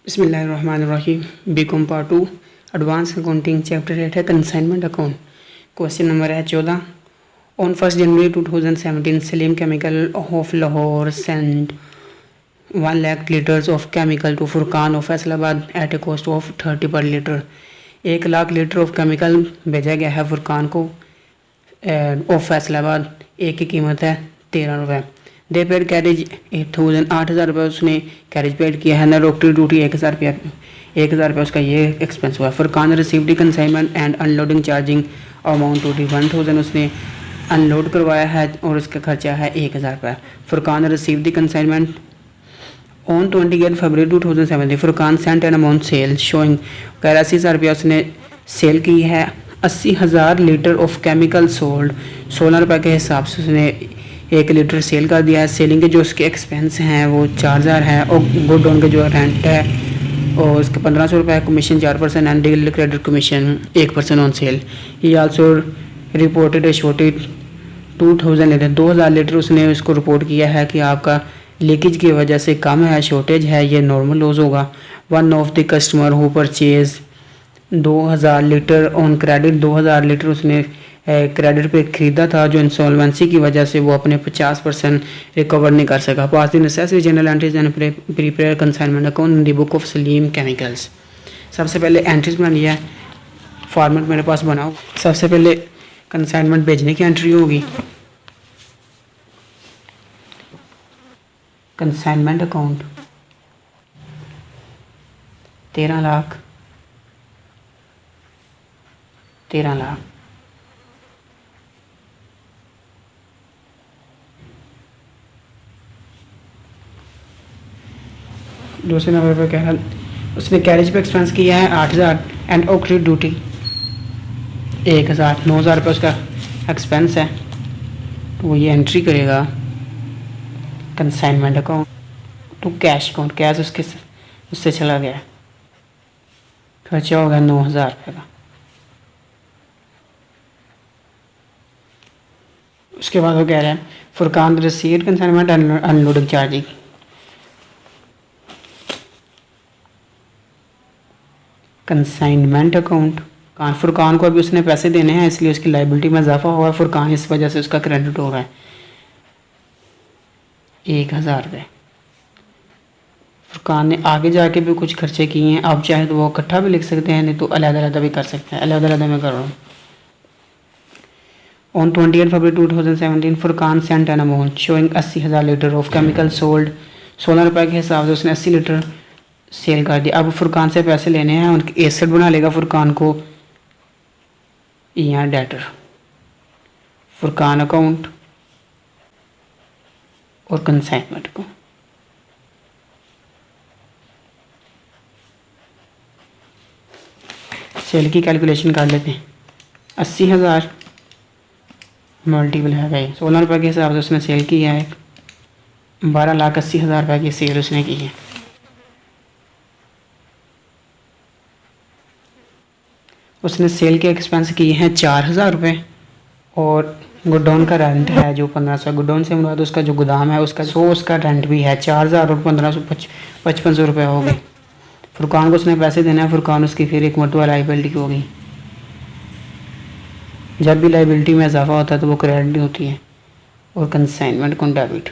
बिस्मिल्लाहिर्रहमानिर्रहीम। B Com part 2 advance accounting chapter 8 है consignment account. Question number है 14। On 1 January 2017 Salim chemical of Lahore send 1 lakh litres of chemical to Furqan of Faisalabad at a cost of 30 per litre. 1 lakh litre of chemical भेजा गया है फुरकान को of Faisalabad. एक की कीमत है 13 रुपये। दे पेड कैरेज 8,000 रुपये उसने कैरेज पेड किया है। ना रोकटी ड्यूटी 1,000 रुपया 1,000 रुपये उसका ये एक्सपेंस हुआ। Furqan received consignment and unloading charging amount 1,000 उसने अनलोड करवाया है और उसका खर्चा है 1,000 रुपये। Furqan received consignment on 28 February 2017। Furqan sent an amount sale showing 80,000 रुपया उसने सेल की है। 80,000 लीटर ऑफ केमिकल सोल्ड 16 रुपये के हिसाब से उसने 1 लीटर सेल कर दिया है। सेलिंग के जो उसके एक्सपेंस हैं वो 4,000 है और गुड ऑन के जो रेंट है और उसके 1,500 रुपये है। Commission 4% and deal credit commission 1% on sale. He also reported A shortage 2,000 litre 2,000 litre उसने उसको रिपोर्ट किया है कि आपका लीकेज की वजह से कम है, शॉर्टेज है, ये नॉर्मल लॉस होगा। One of the customer who purchase 2,000 litre on credit 2,000 litre उसने क्रेडिट पे ख़रीदा था जो इंसॉल्वेंसी की वजह से वो अपने 50% रिकवर नहीं कर सका। Pass the necessary journal entries and prepare consignment account in the book of Salim chemicals. सबसे पहले एंट्रीज बना लिया है, फॉर्मेट मेरे पास बनाओ। सबसे पहले कंसाइनमेंट भेजने की एंट्री होगी। कंसाइनमेंट अकाउंट 13 लाख दूसरे नंबर पर कह रहा उसने कैरेज पे एक्सपेंस किया है 8,000 एंड ऑक्ट्री ड्यूटी 1,000 9,000 रुपये उसका एक्सपेंस है। तो वो ये एंट्री करेगा consignment account to cash account. Cash उससे चला गया, खर्चा हो गया 9,000 रुपये का। उसके बाद वो कह रहे हैं Furqan received consignment unloading charging. Consignment account Furqan को अभी उसने पैसे देने हैं इसलिए उसकी लाइबिलिटी में इजाफा हुआ है। फुरकान इस वजह से उसका क्रेडिट हो रहा है 1,000 रुपये। फुरकान ने आगे जाके भी कुछ खर्चे किए हैं, आप चाहे तो वो इकट्ठा भी लिख सकते हैं, नहीं तो अलग-अलग भी कर सकते हैं। अलग-अलग मैं कर रहा हूँ। On 28 February 2017 Furqan sent an amount showing 80,000 litre of chemical sold 16 रुपये के हिसाब से उसने 80 लीटर सेल कर दिया। अब फुरकान से पैसे लेने हैं, उनके एसेट बना लेगा फुरकान को यहाँ डेटर फुरकान अकाउंट और कंसाइनमेंट को। सेल की कैलकुलेशन कर लेते हैं। 80,000 मल्टीपल है भाई 16 रुपये के हिसाब से उसने सेल की है। 12,80,000 रुपये की सेल उसने की है। उसने सेल के एक्सपेंस किए हैं 4,000 रुपये और गोडाउन का रेंट है जो 1,500। गोडाउन से मुराद उसका जो गोदाम है उसका रेंट भी है 4,000 और 1,500 5500 रुपये हो गए। फुरकान को उसने पैसे देना है। फुरकान उसकी फिर एक मरतबा लाइबिलिटी होगी। जब भी लाइबिलिटी में इजाफा होता है तो वो क्रेडिट होती है और कंसाइनमेंट को डेबिट।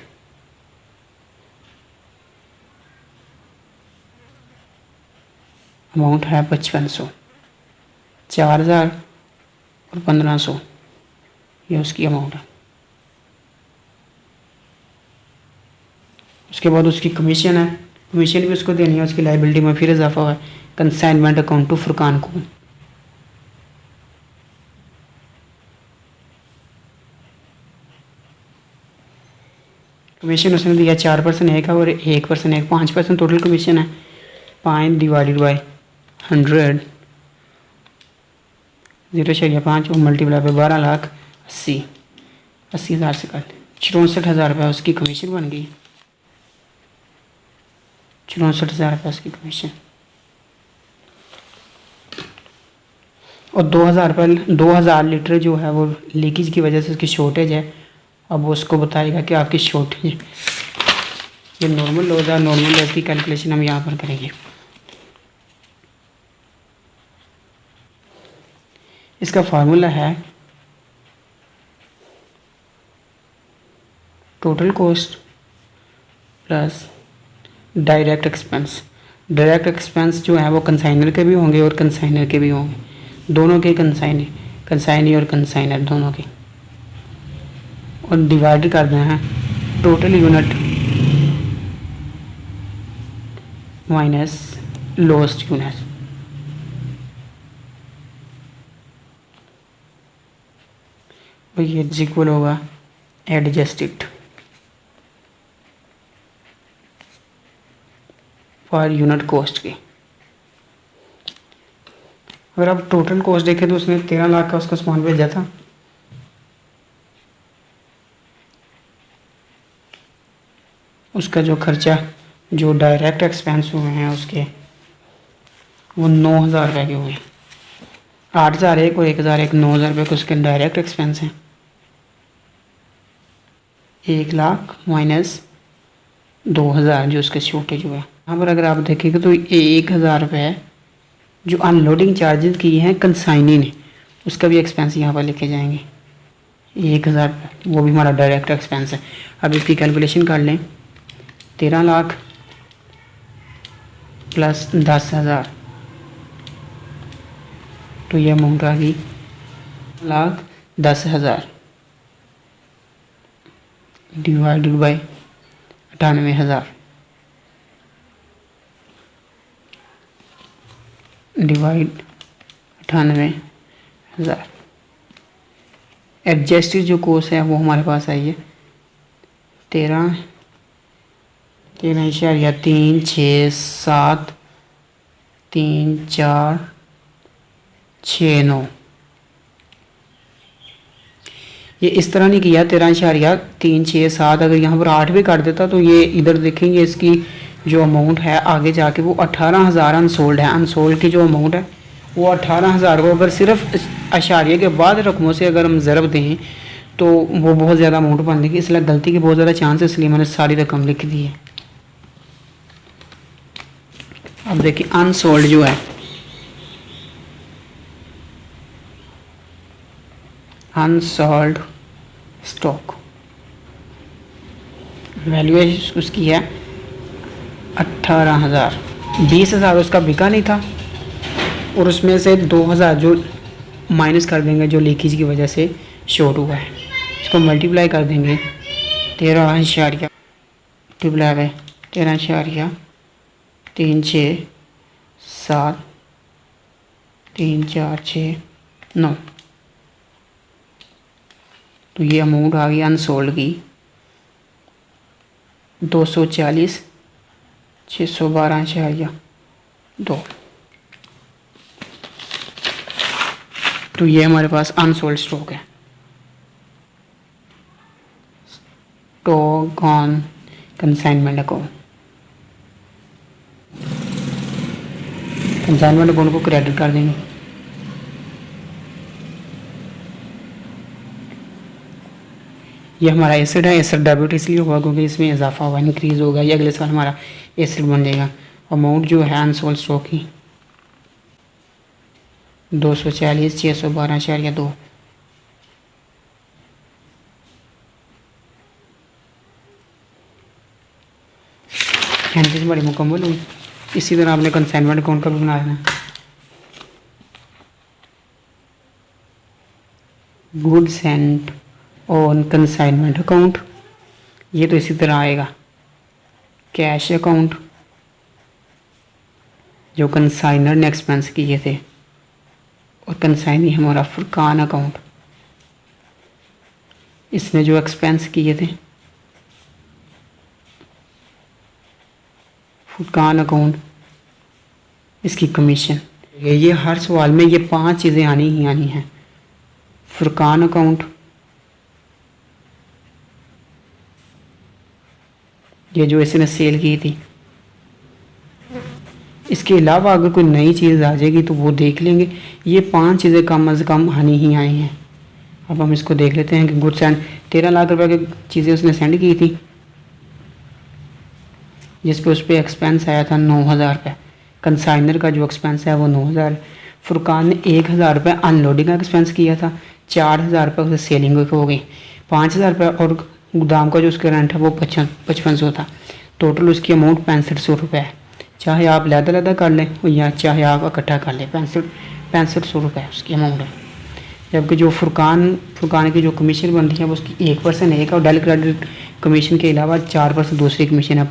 अमाउंट है 5500, 4,000 और 1,500 ये उसकी अमाउंट है। उसके बाद उसकी कमीशन है, कमीशन भी उसको देनी है। उसकी लाइबिलिटी में फिर इजाफा हुआ है। कंसाइनमेंट अकाउंट टू फुरकान को कमीशन उसने दिया 4% एक है और 1% एक 5% टोटल कमीशन है। 5 डिवाइडेड बाई 100 0.5 और मल्टीप्लाई पे 12,80,000 से कर 64,000 रुपये उसकी कमीशन बन गई। 64,000 रुपये उसकी कमीशन और 2,000 लीटर जो है वो लीकेज की वजह से उसकी शॉर्टेज है। अब वो उसको बताएगा कि आपकी शॉर्टेज ये नॉर्मल लॉस है। नॉर्मल लॉस की कैलकुलेशन हम यहाँ पर करेंगे। इसका फार्मूला है total cost plus direct expense. Direct expense जो है वो कंसाइनर के भी होंगे और कंसाइनर के भी होंगे, दोनों के कंसाइनी और कंसाइनर दोनों के, और डिवाइड करते हैं total unit minus lost unit. और ये इक्वल होगा एडजस्टेड फॉर यूनिट कॉस्ट के। अगर आप टोटल कॉस्ट देखें तो उसने 13 लाख का उसका सामान भेजा था, उसका जो खर्चा जो डायरेक्ट एक्सपेंस हुए हैं उसके वो 9,000 रुपये के हुए हैं। 8,000 एक और 1,000 एक, 9,000 रुपये के उसके डायरेक्ट एक्सपेंस हैं। 1 लाख माइनस 2,000 जो उसके शॉर्टेज हुआ। यहाँ पर अगर आप देखेंगे तो 1,000 रुपये जो अनलोडिंग चार्जेस किए हैं कंसाइनी ने, उसका भी एक्सपेंस यहाँ पर लेके जाएंगे 1,000 रुपये, वो भी हमारा डायरेक्ट एक्सपेंस है। अब इसकी कैलकुलेशन कर लें, 13 लाख प्लस 10,000 तो ये अमाउंट आ गई 1,10,000 डिवाइडेड बाई 98,000 डिवाइड 98,000। एडजस्टेड जो कोर्स है वो हमारे पास आई है 13.3673469। ये इस तरह नहीं किया 13.367, अगर यहाँ पर 8 भी काट देता तो ये इधर देखेंगे इसकी जो अमाउंट है आगे जाके वो 18,000 अनसोल्ड है। अनसोल्ड की जो अमाउंट है वो 18,000 को अगर सिर्फ अशारिये के बाद रकमों से अगर हम ज़रब दें तो वो बहुत ज़्यादा अमाउंट बन देगी, इसलिए गलती के बहुत ज़्यादा चांस है, इसलिए मैंने सारी रकम लिख दी है। अब देखिए अनसोल्ड जो है, अनसोल्ड स्टॉक वैल्यू उसकी है 18,000। 20,000 उसका बिका नहीं था और उसमें से 2,000 जो माइनस कर देंगे जो लीकेज की वजह से शॉर्ट हुआ है, इसको मल्टीप्लाई कर देंगे 13.3673469 तो ये अमाउंट आ गई अनसोल्ड की 240,612.2। तो ये हमारे पास अनसोल्ड स्टॉक है। Stock on consignment account, consignment account को क्रेडिट कर देंगे। ये हमारा एसेट है, एसेट डेबिट इसलिए हुआ क्योंकि इसमें इजाफा हुआ, इंक्रीज़ होगा, ये अगले साल हमारा एसेट बन जाएगा। अमाउंट जो है अनसोल्ड स्टॉक की 240,612.2। एंट्रीज बड़ी मुकम्मल हुई। इसी तरह आपने कंसाइनमेंट अकाउंट का भी बना लेना। Goods and on consignment account, ये तो इसी तरह आएगा। कैश अकाउंट जो कंसाइनर ने एक्सपेंस किए थे, और कंसाइनी हमारा फुरकान अकाउंट, इसने जो एक्सपेंस किए थे फुरकान अकाउंट, इसकी कमीशन। ये हर सवाल में ये 5 चीज़ें आनी ही आनी हैं। फुरकान अकाउंट, ये जो इसने सेल की थी, इसके अलावा अगर कोई नई चीज़ आ जाएगी तो वो देख लेंगे। ये 5 चीज़ें कम अज़ कम आनी ही आई हैं। अब हम इसको देख लेते हैं कि गुड्स एंड 13 लाख रुपए की चीज़ें उसने सेंड की थी, जिस पे उस पर एक्सपेंस आया था 9,000 रुपये। कंसाइनर का जो एक्सपेंस है वो 9,000। फुरकान ने 1,000 रुपये अनलोडिंग का एक्सपेंस किया था, 4,000 रुपये उसे सेलिंग हो गई, 5,000 रुपये और गोदाम का जो उसका रेंट है वो 5500 था। टोटल उसकी अमाउंट 6500 रुपये है। चाहे आप लहदा कर लें या चाहे आप इकट्ठा कर लें, 6500 रुपये उसकी अमाउंट है। जबकि जो फुरकान की जो कमीशन बनती है वो उसकी 1% एक और डेली क्रेडिट कमीशन के अलावा 4% दूसरी कमीशन है।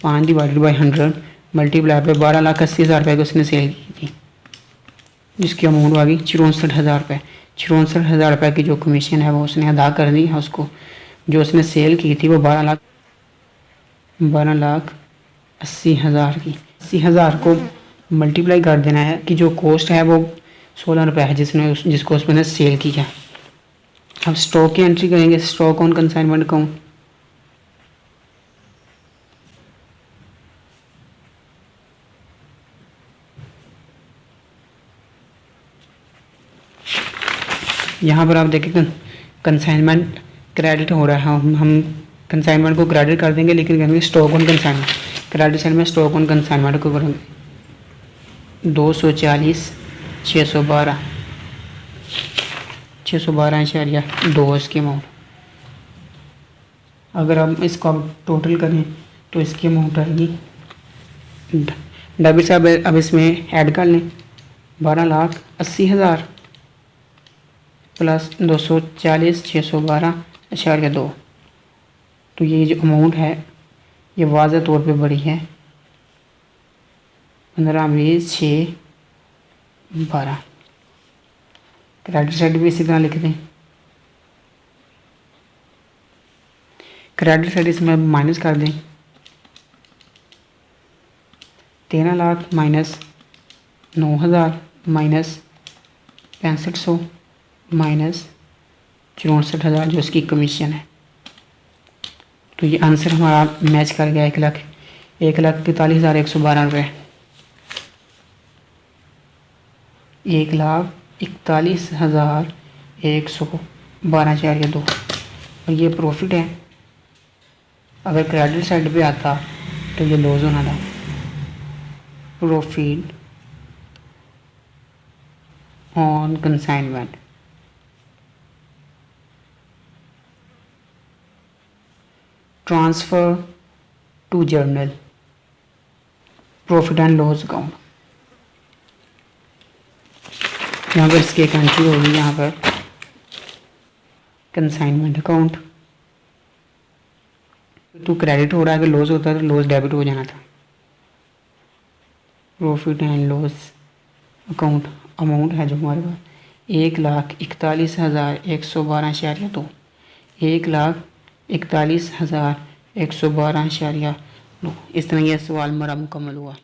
5 डिवाइडेड बाई 100 मल्टीप्लाई पे 12,80,000 रुपये की उसने सेल की थी, जिसकी अमाउंट आ गई 64,000 रुपये। 64,000 रुपये की जो कमीशन है वो उसने अदा कर दी है उसको। जो उसने सेल की थी वो 12,80,000 की। 80,000 को मल्टीप्लाई कर देना है कि जो कॉस्ट है वो 16 रुपये है जिसको उसने सेल किया। अब स्टॉक की एंट्री करेंगे, स्टॉक ऑन कंसाइनमेंट अकाउंट। यहाँ पर आप देखें कंसाइनमेंट क्रेडिट हो रहा है, हम कंसाइनमेंट को क्रेडिट कर देंगे, लेकिन करेंगे stock on consignment. Credit side में स्टॉक ऑन कंसाइनमेंट को करेंगे 240,612 इसकी अमाउंट। अगर हम इसको अब टोटल करें तो इसकी अमाउंट आएगी, डेबिट साहब अब इसमें ऐड कर लें 12,80,000 प्लस 240,612.2। तो ये जो अमाउंट है ये वाज़ह तौर पे बड़ी है, 15,20,6,12। क्रेडिट साइड भी इसी तरह लिख दें। क्रेडिट साइड इसमें माइनस कर दें, 13 लाख माइनस 9,000 माइनस 6500 माइनस 64,000 जो इसकी कमीशन है। तो ये आंसर हमारा मैच कर गया 1,41,112 रुपये। 1,41,112.2 और ये प्रॉफिट है। अगर क्रेडिट साइड पे आता तो ये लॉस होना था। Profit on consignment, transfer to journal, profit and loss account. यहाँ पर इसकी एक एंट्री होगी, यहाँ पर कंसाइनमेंट अकाउंट। तो क्रेडिट हो रहा है, अगर लॉस होता है तो लॉस डेबिट हो जाना था। Profit and loss account amount है जो हमारे पास 1,41,112.2, 1,41,112.2। इस तरह यह सवाल हमारा मुकम्मल हुआ।